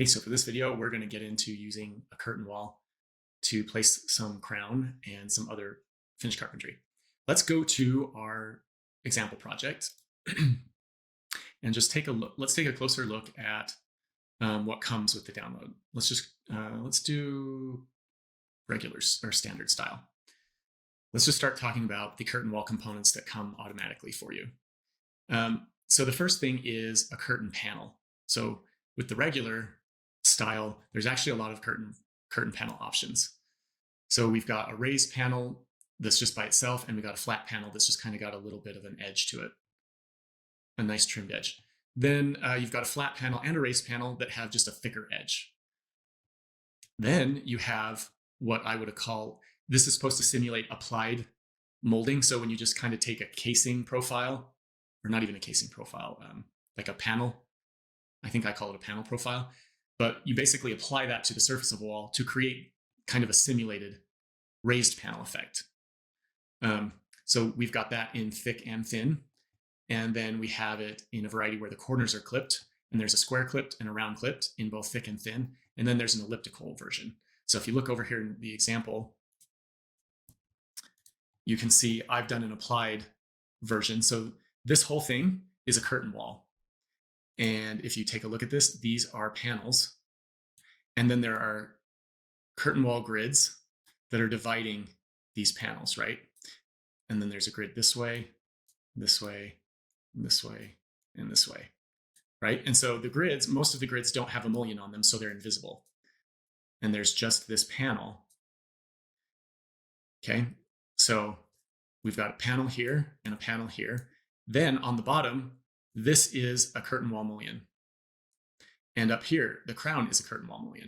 Okay, so for this video, we're going to get into using a curtain wall to place some crown and some other finished carpentry. Let's go to our example project and just take a look. Let's take a closer look at what comes with the download. Let's do regular or standard style. Let's just start talking about the curtain wall components that come automatically for you. So the first thing is a curtain panel. So with the regular style, there's actually a lot of curtain panel options. So we've got a raised panel that's just by itself, and we got a flat panel that's just kind of got a little bit of an edge to it, a nice trimmed edge. Then you've got a flat panel and a raised panel that have just a thicker edge. Then you have what I would call, this is supposed to simulate applied molding. So when you just kind of take a casing profile, or not even a casing profile, like a panel, I think I call it a panel profile, but you basically apply that to the surface of a wall to create kind of a simulated raised panel effect. So we've got that in thick and thin. And then we have it in a variety where the corners are clipped, and there's a square clipped and a round clipped in both thick and thin. And then there's an elliptical version. So if you look over here in the example, you can see I've done an applied version. So this whole thing is a curtain wall. And if you take a look at this, these are panels. And then there are curtain wall grids that are dividing these panels, right? And then there's a grid this way, this way, this way, and this way, right? And so the grids, most of the grids don't have a mullion on them, so they're invisible. And there's just this panel. Okay, so we've got a panel here and a panel here. Then on the bottom, this is a curtain wall mullion. And up here, the crown is a curtain wall mullion.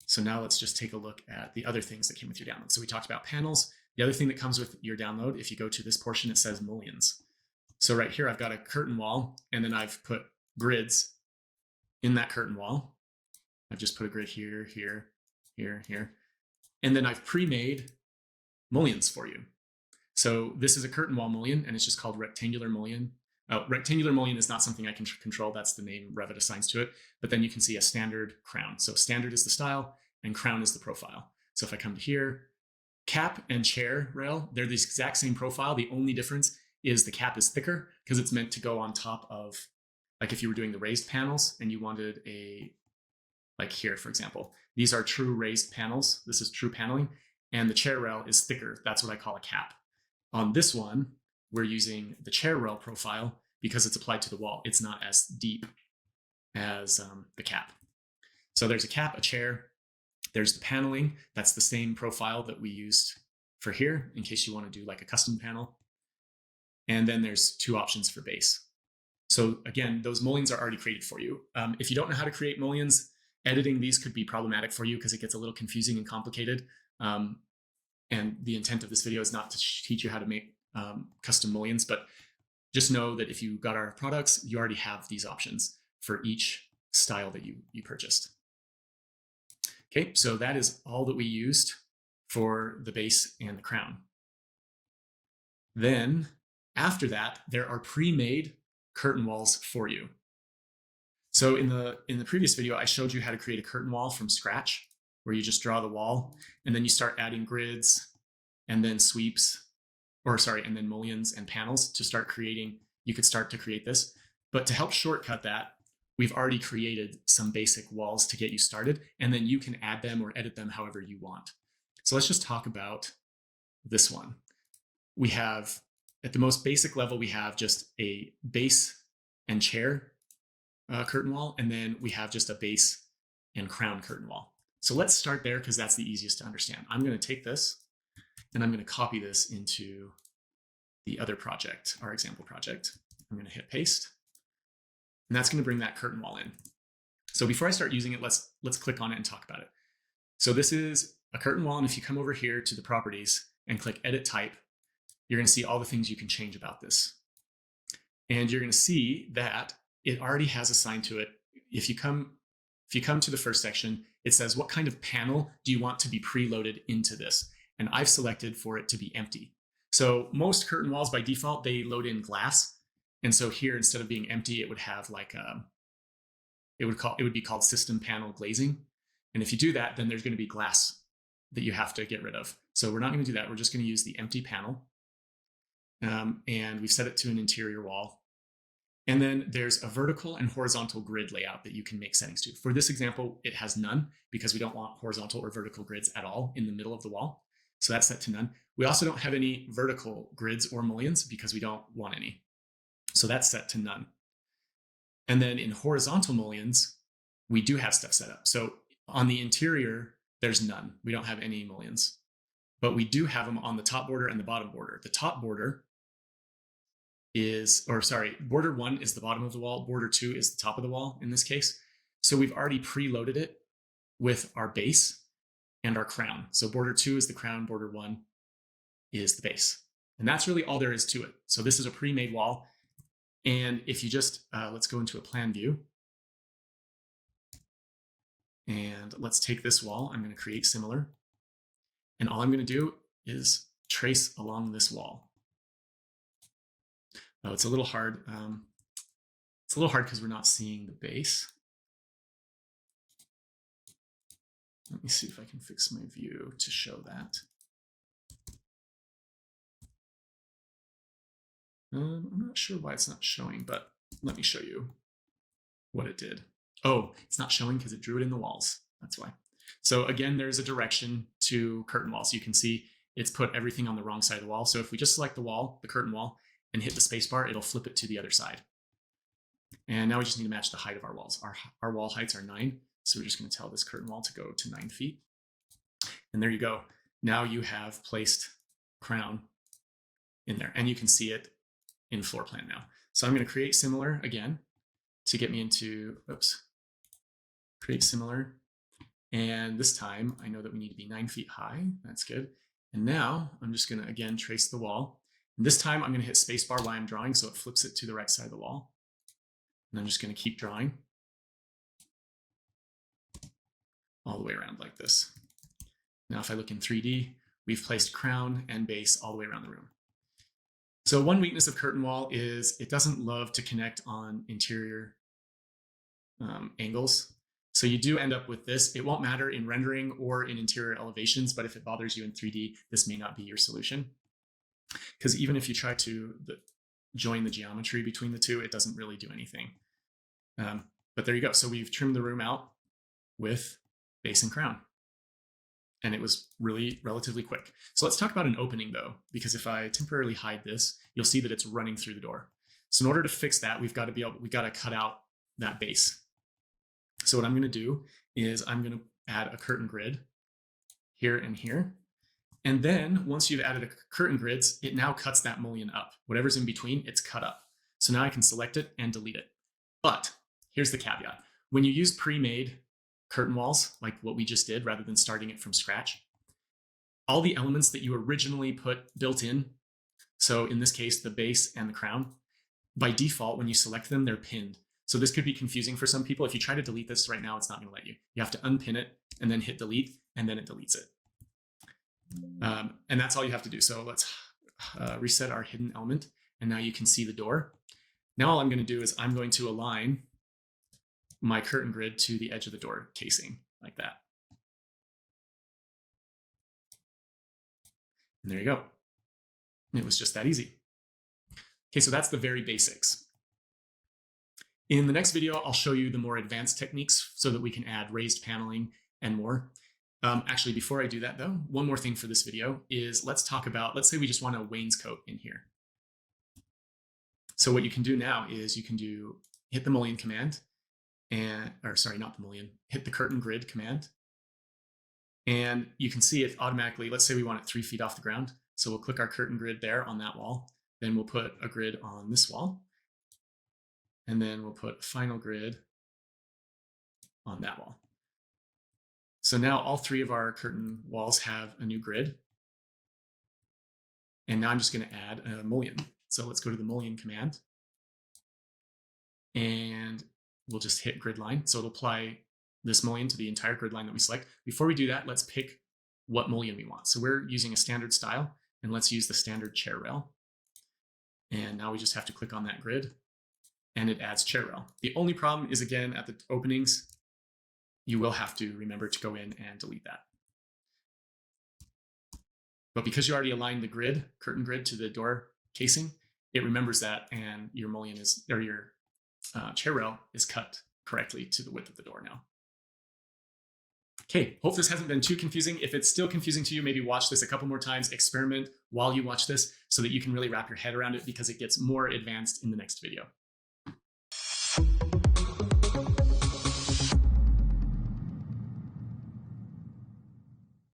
So now let's just take a look at the other things that came with your download. So we talked about panels. The other thing that comes with your download, if you go to this portion, it says mullions. So right here, I've got a curtain wall, and then I've put grids in that curtain wall. I've just put a grid here, here, here, here. And then I've pre-made mullions for you. So this is a curtain wall mullion, and it's just called rectangular mullion. Rectangular mullion is not something I can control. That's the name Revit assigns to it. But then you can see a standard crown. So standard is the style, and crown is the profile. So if I come to here, cap and chair rail, they're the exact same profile. The only difference is the cap is thicker because it's meant to go on top of, like if you were doing the raised panels and you wanted a, like here, for example, these are true raised panels. This is true paneling, and the chair rail is thicker. That's what I call a cap. On this one, we're using the chair rail profile because it's applied to the wall. It's not as deep as the cap. So there's a cap, a chair. There's the paneling. That's the same profile that we used for here in case you want to do like a custom panel. And then there's two options for base. So again, those mullions are already created for you. If you don't know how to create mullions, editing these could be problematic for you because it gets a little confusing and complicated. And the intent of this video is not to teach you how to make custom mullions, but just know that if you got our products, you already have these options for each style that you purchased. Okay, so that is all that we used for the base and the crown. Then after that, there are pre-made curtain walls for you. So in the previous video, I showed you how to create a curtain wall from scratch, where you just draw the wall and then you start adding grids and then sweeps, and then mullions and panels to start creating. You could start to create this, but to help shortcut that, we've already created some basic walls to get you started, and then you can add them or edit them however you want. So let's just talk about this one. We have, at the most basic level, we have just a base and chair curtain wall, and then we have just a base and crown curtain wall. So let's start there because that's the easiest to understand. I'm going to take this and I'm going to copy this into the other project, our example project. I'm going to hit paste, and that's going to bring that curtain wall in. So before I start using it, let's click on it and talk about it. So this is a curtain wall, and if you come over here to the properties and click edit type, you're going to see all the things you can change about this. And you're going to see that it already has assigned to it. If you come to the first section, it says, what kind of panel do you want to be preloaded into this? And I've selected for it to be empty. So most curtain walls by default, they load in glass. And so here, instead of being empty, it would have like it would be called system panel glazing. And if you do that, then there's going to be glass that you have to get rid of. So we're not going to do that. We're just going to use the empty panel. And we've set it to an interior wall. And then there's a vertical and horizontal grid layout that you can make settings to. For this example, it has none because we don't want horizontal or vertical grids at all in the middle of the wall. So that's set to none. We also don't have any vertical grids or mullions because we don't want any. So that's set to none. And then in horizontal mullions, we do have stuff set up. So on the interior, there's none. We don't have any mullions, but we do have them on the top border and the bottom border. The top border is, or sorry, border 1 is the bottom of the wall. Border 2 is the top of the wall in this case. So we've already preloaded it with our base and our crown. So border 2 is the crown, border 1 is the base. And that's really all there is to it. So this is a pre-made wall. And if you just, let's go into a plan view. And let's take this wall. I'm going to create similar. And all I'm going to do is trace along this wall. Oh, it's a little hard. It's a little hard because we're not seeing the base. Let me see if I can fix my view to show that. I'm not sure why it's not showing, but let me show you what it did. Oh, it's not showing because it drew it in the walls. That's why. So again, there's a direction to curtain walls. You can see it's put everything on the wrong side of the wall. So if we just select the wall, the curtain wall, and hit the space bar, it'll flip it to the other side. And now we just need to match the height of our walls. Our wall heights are 9. So we're just going to tell this curtain wall to go to 9 feet. And there you go. Now you have placed crown in there, and you can see it in floor plan now. So I'm going to create similar again to get me into, oops, create similar. And this time I know that we need to be 9 feet high. That's good. And now I'm just going to again trace the wall. And this time I'm going to hit spacebar while I'm drawing, so it flips it to the right side of the wall. And I'm just going to keep drawing all the way around like this. Now if I look in 3D, we've placed crown and base all the way around the room. So one weakness of curtain wall is it doesn't love to connect on interior angles. So you do end up with this. It won't matter in rendering or in interior elevations, but if it bothers you in 3D, this may not be your solution. Because even if you try to join the geometry between the two, it doesn't really do anything. But there you go. So we've trimmed the room out with base and crown. And it was really relatively quick. So let's talk about an opening though, because if I temporarily hide this, you'll see that it's running through the door. So in order to fix that, we've got to cut out that base. So what I'm going to do is I'm going to add a curtain grid here and here. And then once you've added a curtain grids, it now cuts that mullion up. Whatever's in between, it's cut up. So now I can select it and delete it. But here's the caveat. When you use pre-made curtain walls, like what we just did, rather than starting it from scratch, all the elements that you originally built in, so in this case, the base and the crown, by default, when you select them, they're pinned. So this could be confusing for some people. If you try to delete this right now, it's not going to let you. You have to unpin it and then hit delete, and then it deletes it. And that's all you have to do. So let's reset our hidden element. And now you can see the door. Now all I'm going to do is I'm going to align my curtain grid to the edge of the door casing like that. And there you go. It was just that easy. Okay, so that's the very basics. In the next video, I'll show you the more advanced techniques so that we can add raised paneling and more. Actually, before I do that though, one more thing for this video is let's say we just want a wainscot in here. So what you can do now is you can hit the mullion command, hit the curtain grid command. And you can see it automatically, let's say we want it 3 feet off the ground. So we'll click our curtain grid there on that wall. Then we'll put a grid on this wall. And then we'll put a final grid on that wall. So now all 3 of our curtain walls have a new grid. And now I'm just going to add a mullion. So let's go to the mullion command. And we'll just hit grid line. So it'll apply this mullion to the entire grid line that we select. Before we do that, let's pick what mullion we want. So we're using a standard style, and let's use the standard chair rail. And now we just have to click on that grid and it adds chair rail. The only problem is, again, at the openings, you will have to remember to go in and delete that. But because you already aligned the grid, curtain grid, to the door casing, it remembers that, and your mullion is, or your chair rail is cut correctly to the width of the door now. Okay, hope this hasn't been too confusing. If it's still confusing to you, maybe watch this a couple more times, experiment while you watch this so that you can really wrap your head around it, because it gets more advanced in the next video.